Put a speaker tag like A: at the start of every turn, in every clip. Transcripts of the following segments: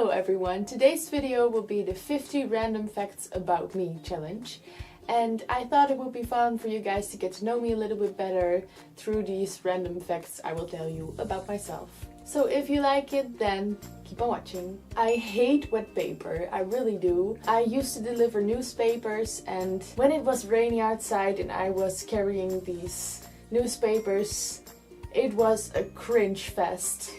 A: Hello everyone, today's video will be the 50 random facts about me challenge. And I thought it would be fun for you guys to get to know me a little bit better through these random facts I will tell you about myself. So if you like it, then keep on watching. I hate wet paper, I really do. I used to deliver newspapers, and when it was rainy outside and I was carrying these newspapers, it was a cringe fest.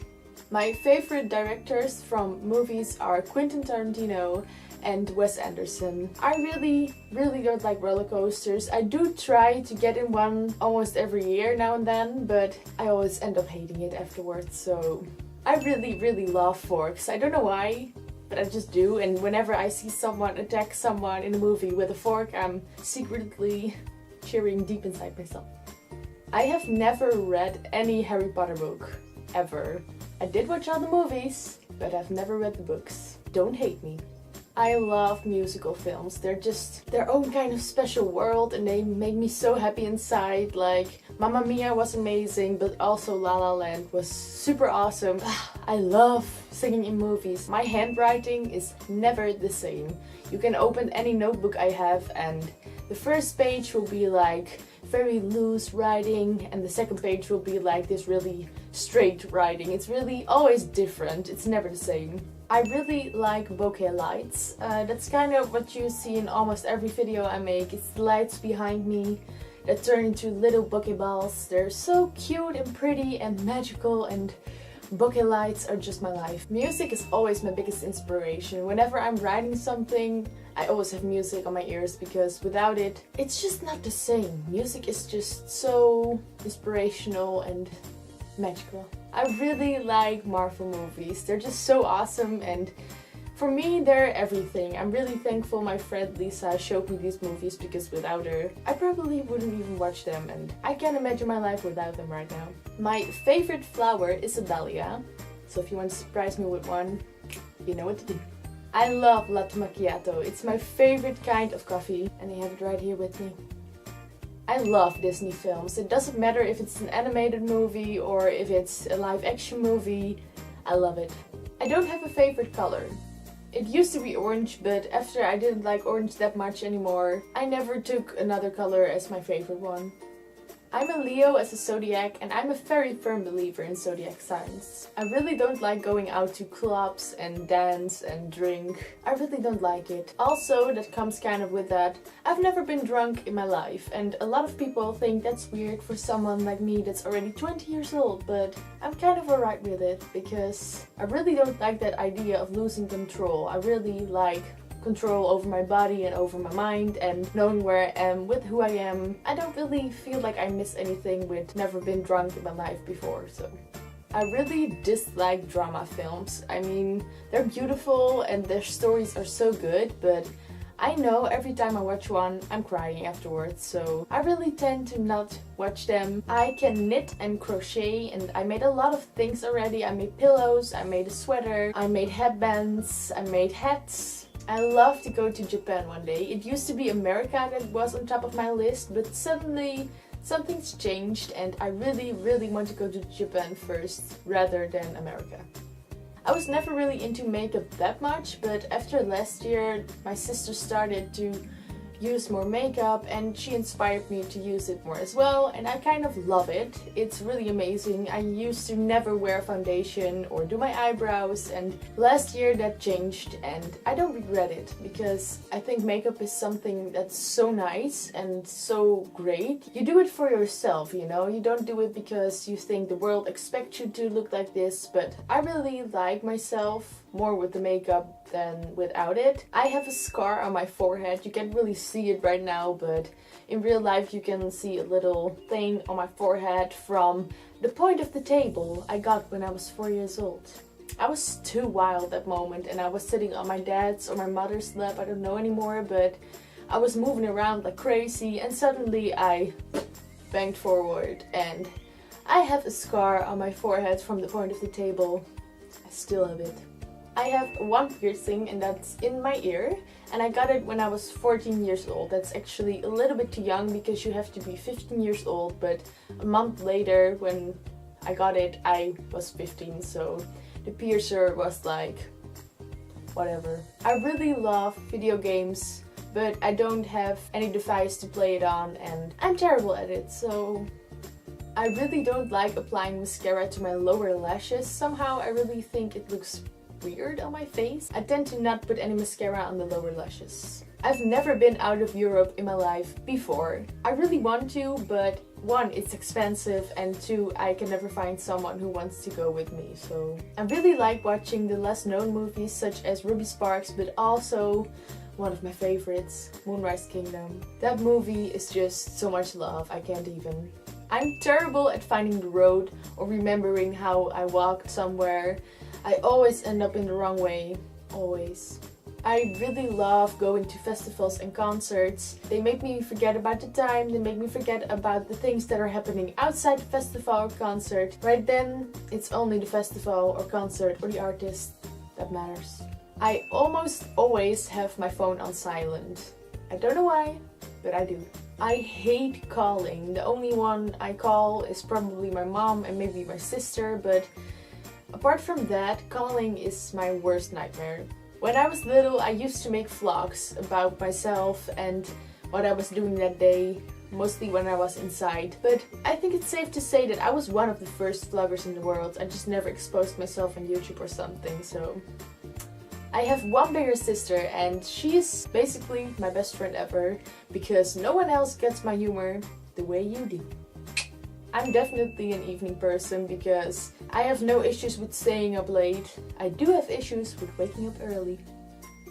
A: My favorite directors from movies are Quentin Tarantino and Wes Anderson. I really don't like roller coasters. I do try to get in one almost every year now and then, but I always end up hating it afterwards. So I really love forks. I don't know why, but I just do. And whenever I see someone attack someone in a movie with a fork, I'm secretly cheering deep inside myself. I have never read any Harry Potter book, ever. I did watch all the movies, but I've never read the books. Don't hate me. I love musical films. They're just their own kind of special world and they make me so happy inside. Like Mamma Mia was amazing, but also La La Land was super awesome. I love singing in movies. My handwriting is never the same. You can open any notebook I have and the first page will be like very loose writing and the second page will be like this really straight writing. It's really always different. It's never the same. I really like bokeh lights. That's kind of what you see in almost every video I make. It's the lights behind me that turn into little bokeh balls. They're so cute and pretty and magical, and bokeh lights are just my life. Music is always my biggest inspiration. Whenever I'm writing something, I always have music on my ears because without it, it's just not the same. Music is just so inspirational and magical. I really like Marvel movies. They're just so awesome, and for me they're everything. I'm really thankful my friend Lisa showed me these movies because without her I probably wouldn't even watch them, and I can't imagine my life without them right now. My favorite flower is a dahlia, so if you want to surprise me with one, you know what to do. I love latte macchiato. It's my favorite kind of coffee, and I have it right here with me. I love Disney films. It doesn't matter if it's an animated movie or if it's a live action movie. I love it. I don't have a favorite color. It used to be orange, but after I didn't like orange that much anymore, I never took another color as my favorite one. I'm a Leo as a zodiac, and I'm a very firm believer in zodiac signs. I really don't like going out to clubs and dance and drink. I really don't like it. Also, that comes kind of with that, I've never been drunk in my life, and a lot of people think that's weird for someone like me that's already 20 years old, but I'm kind of alright with it because I really don't like that idea of losing control. I really like control over my body and over my mind and knowing where I am with who I am. I don't really feel like I miss anything with never been drunk in my life before, so. I really dislike drama films. I mean, they're beautiful and their stories are so good, but I know every time I watch one, I'm crying afterwards, so I really tend to not watch them. I can knit and crochet, and I made a lot of things already. I made pillows, I made a sweater, I made headbands, I made hats. I love to go to Japan one day. It used to be America that was on top of my list, but suddenly something's changed and I really want to go to Japan first rather than America. I was never really into makeup that much, but after last year my sister started to use more makeup and she inspired me to use it more as well, and I kind of love it. It's really amazing. I used to never wear foundation or do my eyebrows, and last year that changed and I don't regret it because I think makeup is something that's so nice and so great. You do it for yourself, you know, you don't do it because you think the world expects you to look like this, but I really like myself more with the makeup than without it. I have a scar on my forehead. You can't really see it right now, but in real life you can see a little thing on my forehead from the point of the table I got when I was 4 years old. I was too wild that moment, and I was sitting on my dad's or my mother's lap, I don't know anymore, but I was moving around like crazy and suddenly I banged forward and I have a scar on my forehead from the point of the table. I still have it. I have one piercing and that's in my ear, and I got it when I was 14 years old. That's actually a little bit too young because you have to be 15 years old, but a month later when I got it I was 15, so the piercer was like whatever. I really love video games, but I don't have any device to play it on and I'm terrible at it, so I really don't like applying mascara to my lower lashes. Somehow I really think it looks weird on my face. I tend to not put any mascara on the lower lashes. I've never been out of Europe in my life before. I really want to, but one, it's expensive, and two, I can never find someone who wants to go with me. So I really like watching the less known movies such as Ruby Sparks, but also one of my favorites, Moonrise Kingdom. That movie is just so much love, I can't even. I'm terrible at finding the road or remembering how I walked somewhere. I always end up in the wrong way, always. I really love going to festivals and concerts. They make me forget about the time, they make me forget about the things that are happening outside the festival or concert. Right then, it's only the festival or concert or the artist that matters. I almost always have my phone on silent. I don't know why, but I do. I hate calling. The only one I call is probably my mom and maybe my sister, but apart from that, calling is my worst nightmare. When I was little, I used to make vlogs about myself and what I was doing that day, mostly when I was inside. But I think it's safe to say that I was one of the first vloggers in the world. I just never exposed myself on YouTube or something, so... I have one bigger sister and she is basically my best friend ever because no one else gets my humor the way you do. I'm definitely an evening person because I have no issues with staying up late. I do have issues with waking up early.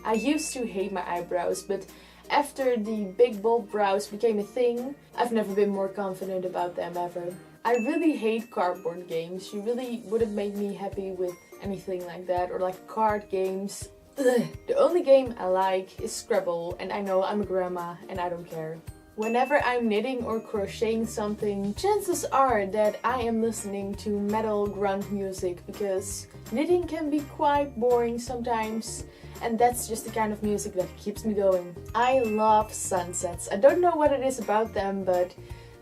A: I used to hate my eyebrows, but after the big bold brows became a thing, I've never been more confident about them ever. I really hate cardboard games. You really wouldn't make me happy with anything like that, or like card games. Ugh. The only game I like is Scrabble, and I know I'm a grandma and I don't care. Whenever I'm knitting or crocheting something, chances are that I am listening to metal grunt music because knitting can be quite boring sometimes, and that's just the kind of music that keeps me going. I love sunsets. I don't know what it is about them, but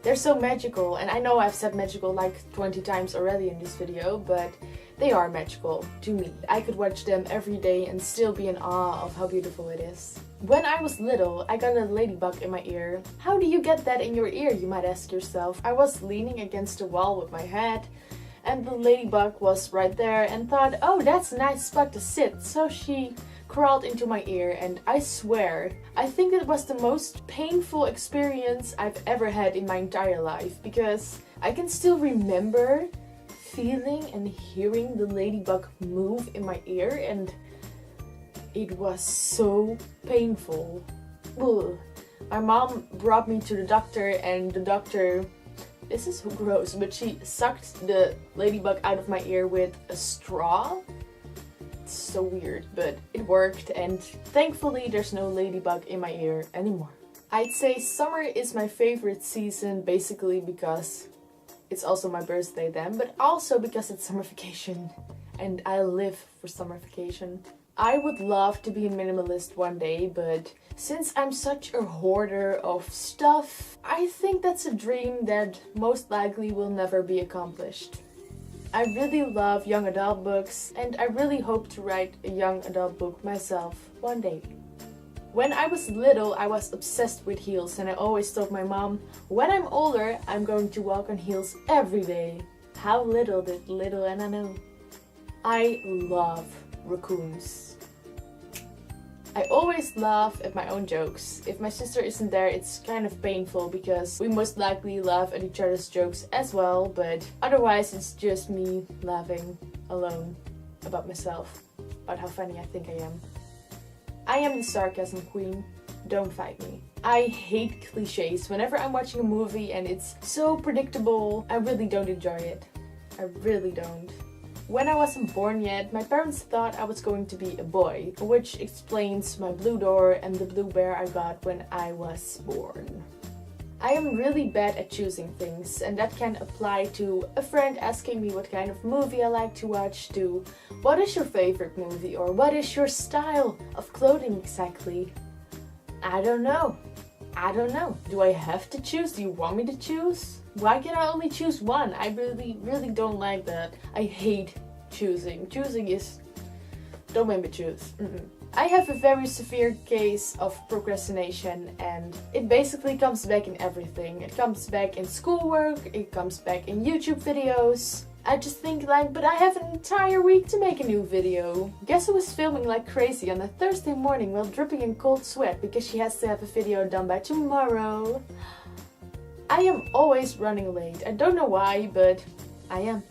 A: they're so magical, and I know I've said magical like 20 times already in this video, but they are magical to me. I could watch them every day and still be in awe of how beautiful it is. When I was little, I got a ladybug in my ear. How do you get that in your ear, you might ask yourself. I was leaning against the wall with my head, and the ladybug was right there and thought, oh, that's a nice spot to sit. So she crawled into my ear, and I swear, I think it was the most painful experience I've ever had in my entire life, because I can still remember feeling and hearing the ladybug move in my ear, and it was so painful. Ugh. My mom brought me to the doctor, and the doctor, this is so gross, but she sucked the ladybug out of my ear with a straw. It's so weird, but it worked, and thankfully there's no ladybug in my ear anymore. I'd say summer is my favorite season, basically because it's also my birthday then, but also because it's summer vacation, and I live for summer vacation. I would love to be a minimalist one day, but since I'm such a hoarder of stuff, I think that's a dream that most likely will never be accomplished. I really love young adult books, and I really hope to write a young adult book myself one day. When I was little, I was obsessed with heels, and I always told my mom, when I'm older, I'm going to walk on heels every day. How little did little Anna know. I love raccoons. I always laugh at my own jokes. If my sister isn't there, it's kind of painful because we most likely laugh at each other's jokes as well, but otherwise it's just me laughing alone about myself, about how funny I think I am. I am the sarcasm queen. Don't fight me. I hate cliches. Whenever I'm watching a movie and it's so predictable, I really don't enjoy it. I really don't. When I wasn't born yet, my parents thought I was going to be a boy, which explains my blue door and the blue bear I got when I was born. I am really bad at choosing things, and that can apply to a friend asking me what kind of movie I like to watch, to what is your favorite movie, or what is your style of clothing exactly. I don't know. Do I have to choose? Do you want me to choose? Why can I only choose one? I really don't like that. I hate choosing. Choosing is Don't make me choose. I have a very severe case of procrastination, and it basically comes back in everything. It comes back in schoolwork, it comes back in YouTube videos. I just think like, but I have an entire week to make a new video. Guess who was filming like crazy on a Thursday morning while dripping in cold sweat because she has to have a video done by tomorrow? I am always running late. I don't know why, but I am.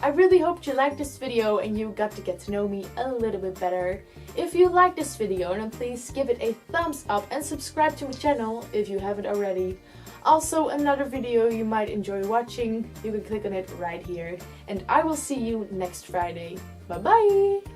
A: I really hope you liked this video and you got to get to know me a little bit better. If you liked this video, then please give it a thumbs up and subscribe to my channel if you haven't already. Also, another video you might enjoy watching, you can click on it right here. And I will see you next Friday. Bye bye!